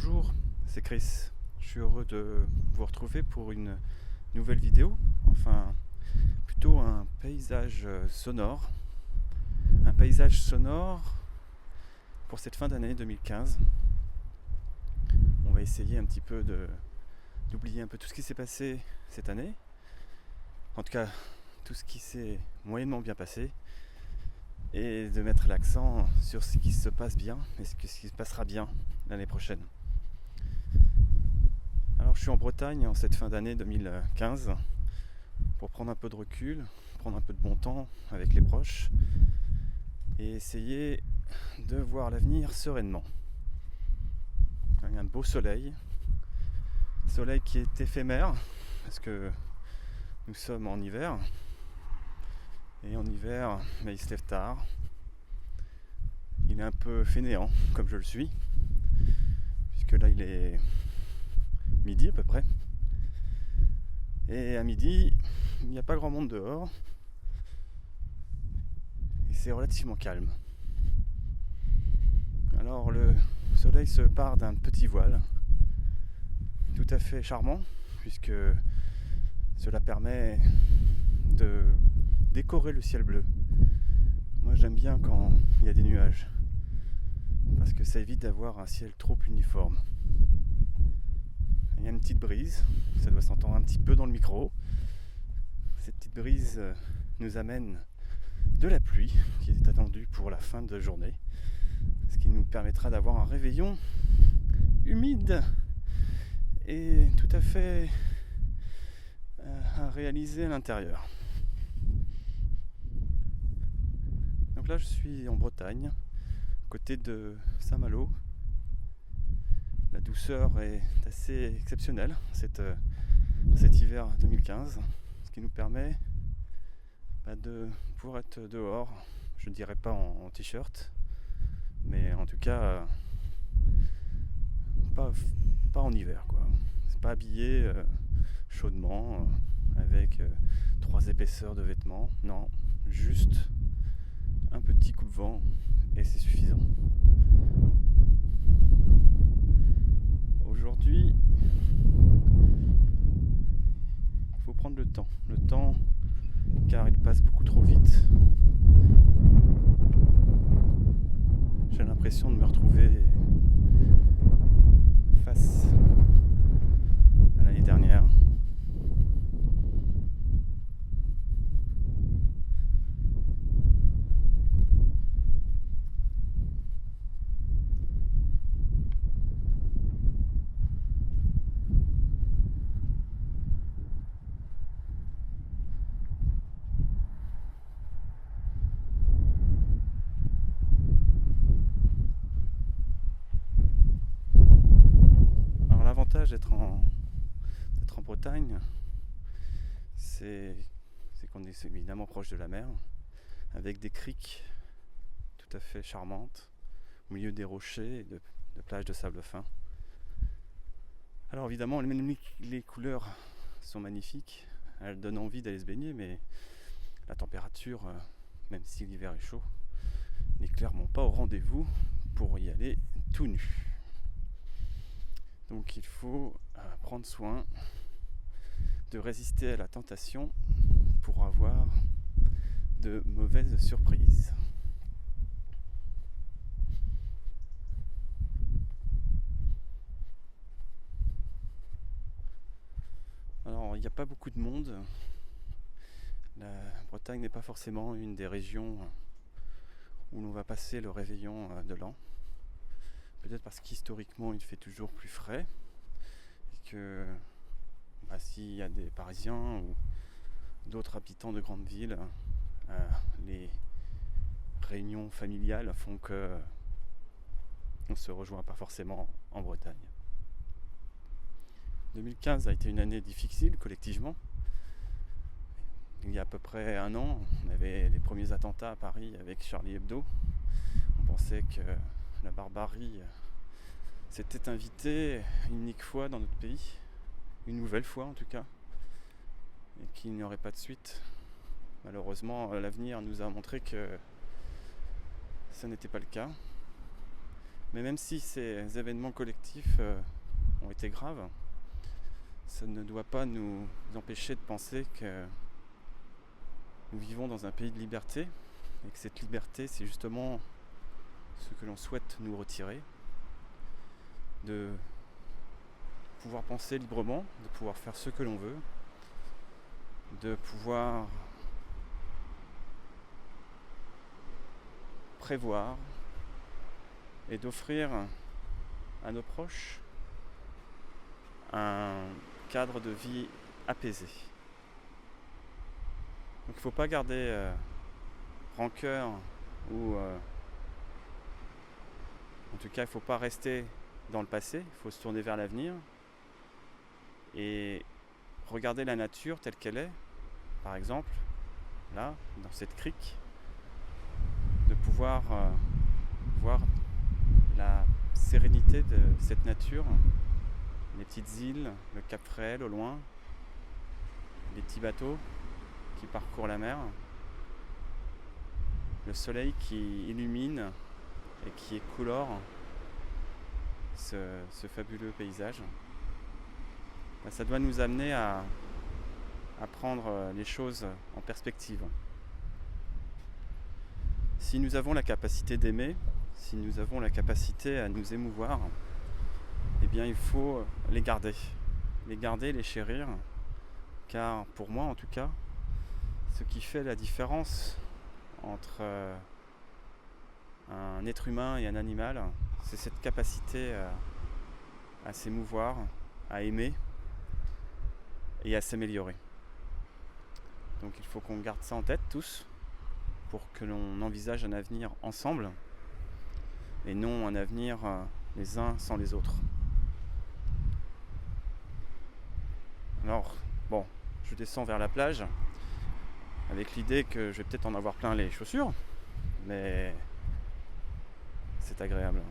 Bonjour, c'est Chris. Je suis heureux de vous retrouver pour une nouvelle vidéo, enfin plutôt un paysage sonore. Un paysage sonore pour cette fin d'année 2015. On va essayer un petit peu d'oublier un peu tout ce qui s'est passé cette année. En tout cas, tout ce qui s'est moyennement bien passé. Et de mettre l'accent sur ce qui se passe bien et ce qui se passera bien l'année prochaine. Alors je suis en Bretagne en cette fin d'année 2015 pour prendre un peu de recul, prendre un peu de bon temps avec les proches et essayer de voir l'avenir sereinement. Il y a un beau soleil qui est éphémère parce que nous sommes en hiver et en hiver il se lève tard. Il est un peu fainéant comme je le suis puisque là il est midi à peu près. Et à midi, il n'y a pas grand monde dehors. Et c'est relativement calme. Alors le soleil se part d'un petit voile, tout à fait charmant, puisque cela permet de décorer le ciel bleu. Moi j'aime bien quand il y a des nuages, parce que ça évite d'avoir un ciel trop uniforme. Il y a une petite brise, ça doit s'entendre un petit peu dans le micro. Cette petite brise nous amène de la pluie qui est attendue pour la fin de journée, ce qui nous permettra d'avoir un réveillon humide et tout à fait à réaliser à l'intérieur. Donc là je suis en Bretagne, côté de Saint-Malo. La douceur est assez exceptionnelle cet hiver 2015, ce qui nous permet de pouvoir être dehors, je ne dirais pas en t-shirt, mais en tout cas pas en hiver quoi. C'est pas habillé chaudement avec 3 épaisseurs de vêtements, non, juste un petit coupe-vent et c'est suffisant. Aujourd'hui, il faut prendre le temps car il passe beaucoup trop vite. J'ai l'impression de me retrouver face à l'année dernière. Alors l'avantage d'être en Bretagne, c'est qu'on est évidemment proche de la mer, avec des criques tout à fait charmantes, au milieu des rochers et de plages de sable fin. Alors évidemment, les couleurs sont magnifiques, elles donnent envie d'aller se baigner, mais la température, même si l'hiver est chaud, n'est clairement pas au rendez-vous pour y aller tout nu. Donc il faut prendre soin de résister à la tentation pour avoir de mauvaises surprises. Alors il n'y a pas beaucoup de monde. La Bretagne n'est pas forcément une des régions où l'on va passer le réveillon de l'an. Peut-être parce qu'historiquement il fait toujours plus frais et que s'il y a des Parisiens ou d'autres habitants de grandes villes, les réunions familiales font que on se rejoint pas forcément en Bretagne. 2015 a été une année difficile collectivement. Il y a à peu près un an, on avait les premiers attentats à Paris avec Charlie Hebdo. On pensait que la barbarie s'était invitée une unique fois dans notre pays, une nouvelle fois en tout cas, et qu'il n'y aurait pas de suite. Malheureusement, l'avenir nous a montré que ce n'était pas le cas. Mais même si ces événements collectifs ont été graves, ça ne doit pas nous empêcher de penser que nous vivons dans un pays de liberté et que cette liberté, c'est justement ce que l'on souhaite nous retirer, de pouvoir penser librement, de pouvoir faire ce que l'on veut, de pouvoir prévoir et d'offrir à nos proches un cadre de vie apaisé. Donc il ne faut pas garder rancœur ou en tout cas il ne faut pas rester dans le passé, il faut se tourner vers l'avenir et regarder la nature telle qu'elle est, par exemple là dans cette crique, de pouvoir voir la sérénité de cette nature, les petites îles, le Cap Fréhel au loin, les petits bateaux qui parcourent la mer, le soleil qui illumine et qui colore ce fabuleux paysage. Ça doit nous amener à prendre les choses en perspective. Si nous avons la capacité d'aimer, si nous avons la capacité à nous émouvoir, eh bien il faut les garder, les chérir, car pour moi en tout cas, ce qui fait la différence entre un être humain et un animal, c'est cette capacité à s'émouvoir, à aimer et à s'améliorer. Donc il faut qu'on garde ça en tête tous, pour que l'on envisage un avenir ensemble et non un avenir les uns sans les autres. Alors, bon, je descends vers la plage avec l'idée que je vais peut-être en avoir plein les chaussures, mais c'est agréable.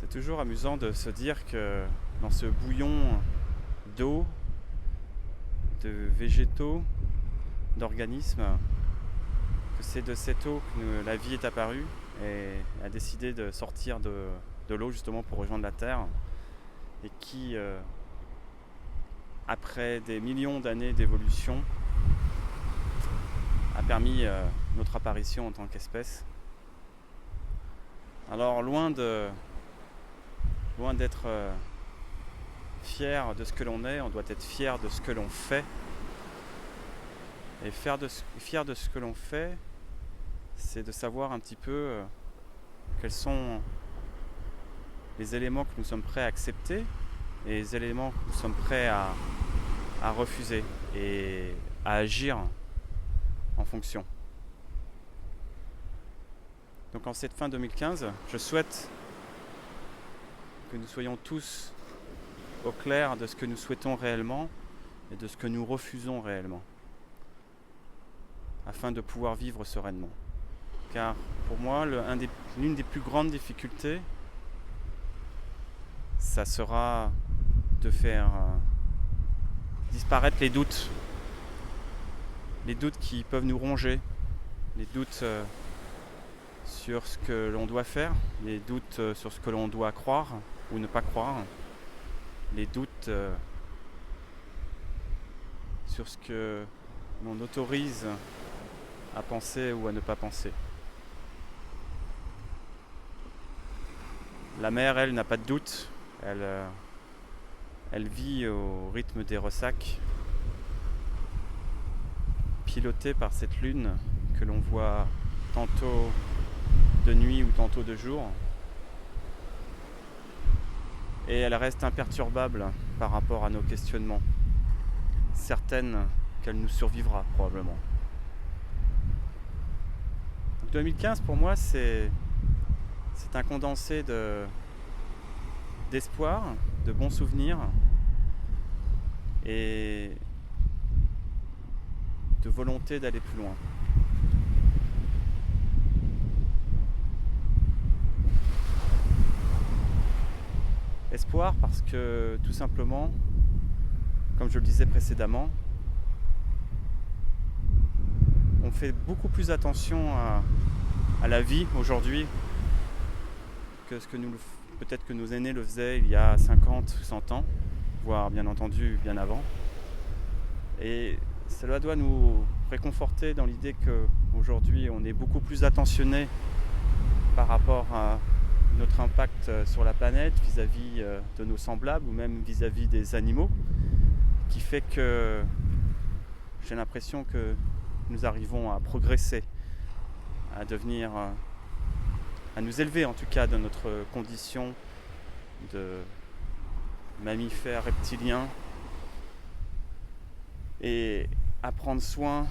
C'est toujours amusant de se dire que dans ce bouillon d'eau, de végétaux, d'organismes, que c'est de cette eau que la vie est apparue et a décidé de sortir de l'eau justement pour rejoindre la terre, et qui, après des millions d'années d'évolution, a permis notre apparition en tant qu'espèce. Alors loin d'être fier de ce que l'on est, on doit être fier de ce que l'on fait. Et fier de ce que l'on fait, c'est de savoir un petit peu quels sont les éléments que nous sommes prêts à accepter et les éléments que nous sommes prêts à refuser et à agir en fonction. Donc en cette fin 2015, je souhaite que nous soyons tous au clair de ce que nous souhaitons réellement et de ce que nous refusons réellement, afin de pouvoir vivre sereinement. Car pour moi, l'une des plus grandes difficultés, ça sera de faire disparaître les doutes qui peuvent nous ronger, les doutes sur ce que l'on doit faire, les doutes sur ce que l'on doit croire ou ne pas croire, les doutes sur ce que l'on autorise à penser ou à ne pas penser. La mer, elle, n'a pas de doute, elle vit au rythme des ressacs, pilotée par cette lune que l'on voit tantôt de nuit ou tantôt de jour. et elle reste imperturbable par rapport à nos questionnements. Certaine qu'elle nous survivra probablement. Donc 2015 pour moi c'est un condensé d'espoir, de bons souvenirs et de volonté d'aller plus loin. Espoir parce que tout simplement, comme je le disais précédemment, on fait beaucoup plus attention à la vie aujourd'hui que ce que peut-être que nos aînés le faisaient il y a 50 ou 100 ans, voire bien entendu bien avant. Et cela doit nous réconforter dans l'idée qu'aujourd'hui on est beaucoup plus attentionné par rapport à notre impact sur la planète vis-à-vis de nos semblables ou même vis-à-vis des animaux, qui fait que j'ai l'impression que nous arrivons à progresser, à devenir, à nous élever en tout cas de notre condition de mammifères reptiliens et à prendre soin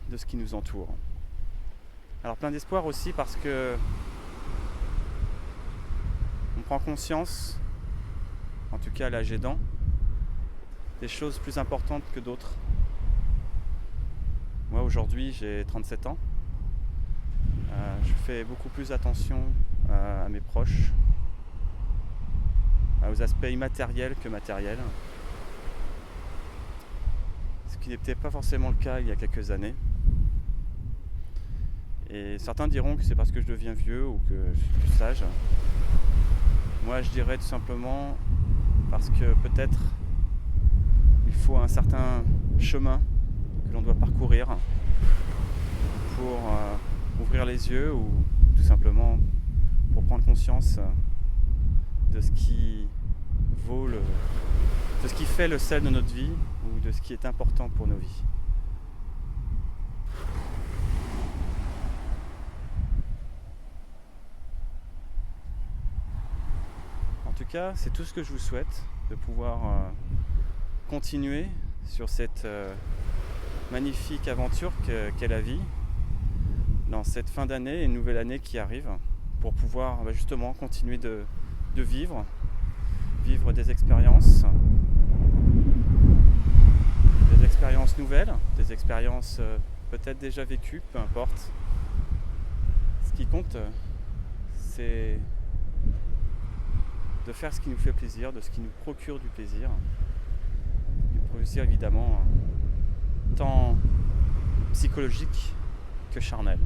de ce qui nous entoure. Alors plein d'espoir aussi parce que on prend conscience, en tout cas à l'âge aidant, des choses plus importantes que d'autres. Moi aujourd'hui j'ai 37 ans, je fais beaucoup plus attention à mes proches, aux aspects immatériels que matériels, ce qui n'était pas forcément le cas il y a quelques années. Et certains diront que c'est parce que je deviens vieux ou que je suis plus sage. Moi je dirais tout simplement parce que peut-être il faut un certain chemin que l'on doit parcourir pour ouvrir les yeux ou tout simplement pour prendre conscience de ce qui de ce qui fait le sel de notre vie ou de ce qui est important pour nos vies. En tout cas, c'est tout ce que je vous souhaite, de pouvoir continuer sur cette magnifique aventure qu'est la vie dans cette fin d'année et une nouvelle année qui arrive, pour pouvoir justement continuer de vivre des expériences nouvelles, des expériences peut-être déjà vécues, peu importe. Ce qui compte, c'est de faire ce qui nous fait plaisir, de ce qui nous procure du plaisir évidemment tant psychologique que charnel.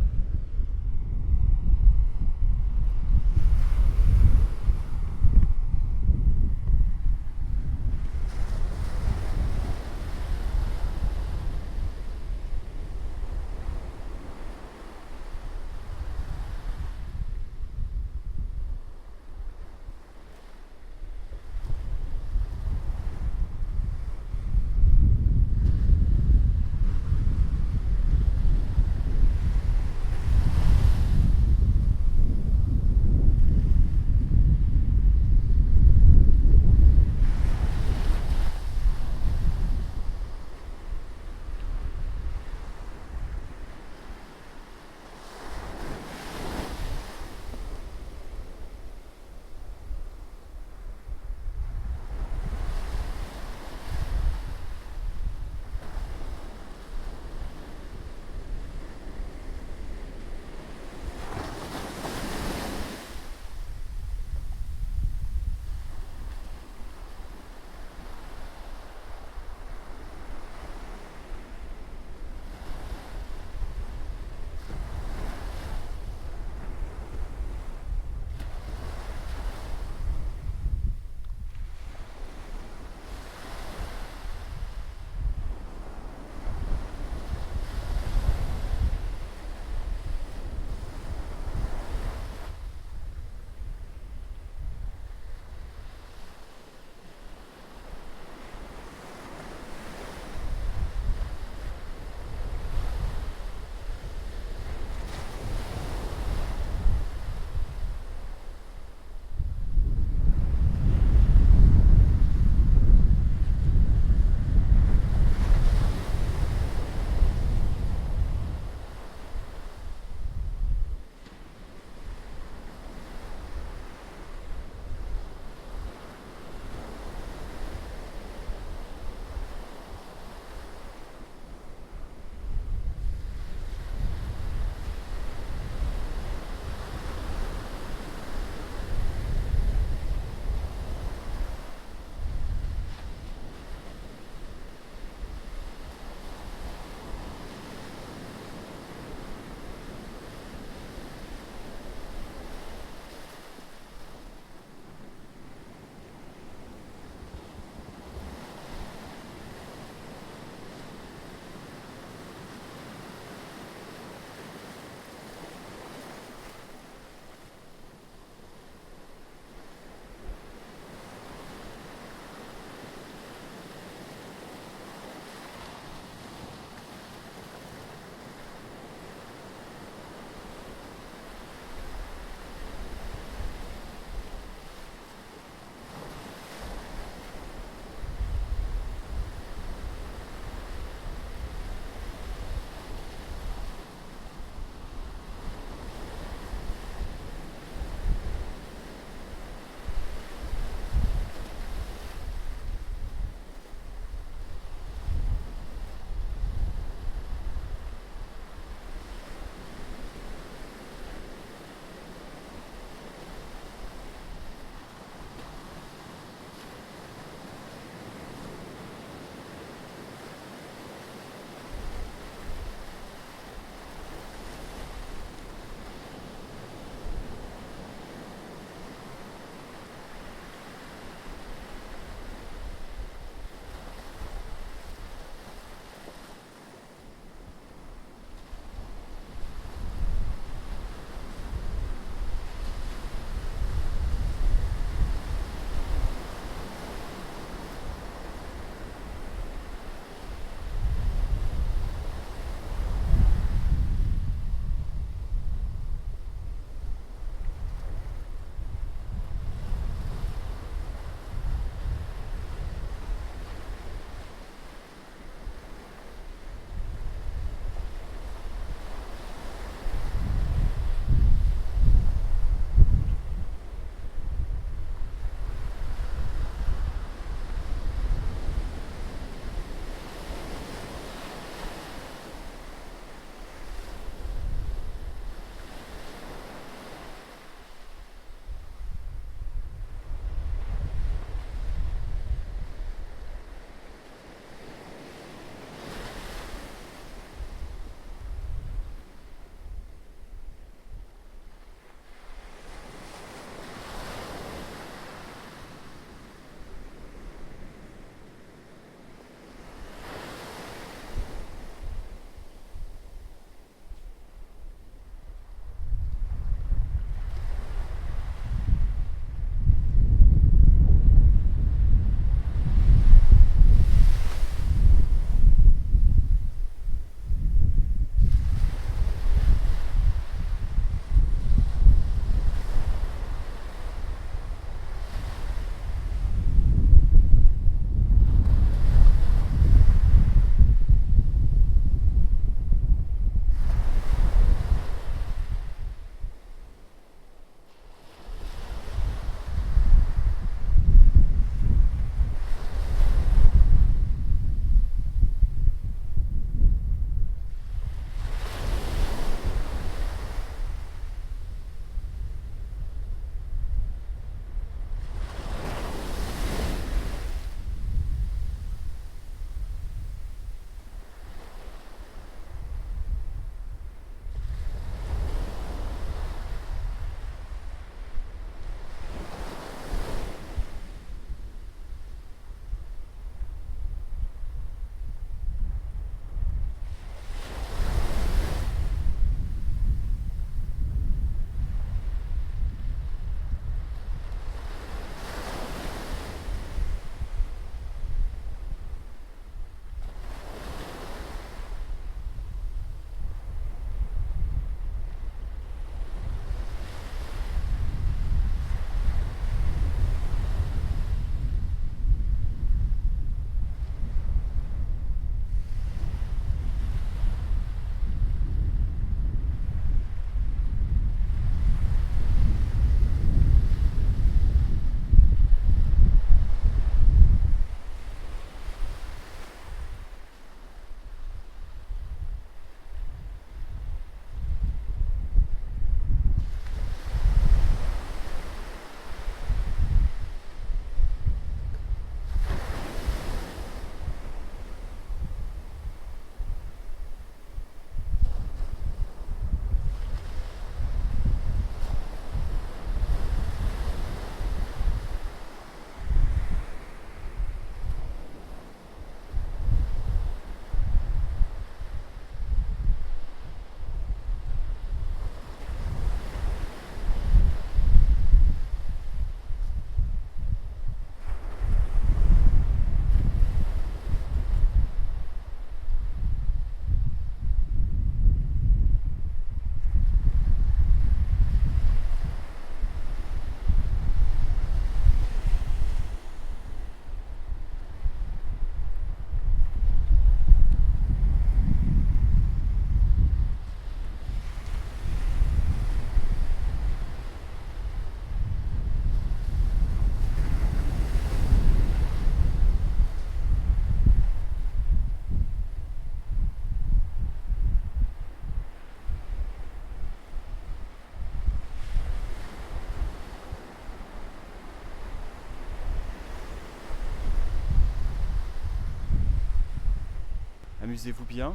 Amusez-vous bien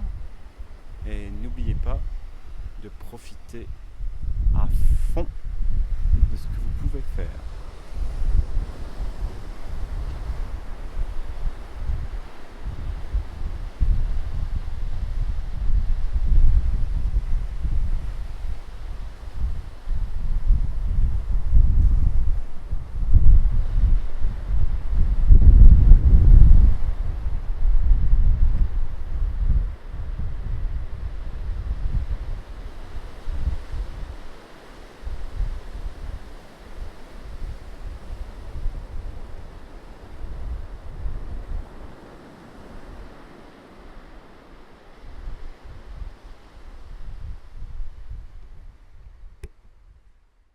et n'oubliez pas de profiter à fond de ce que vous pouvez faire.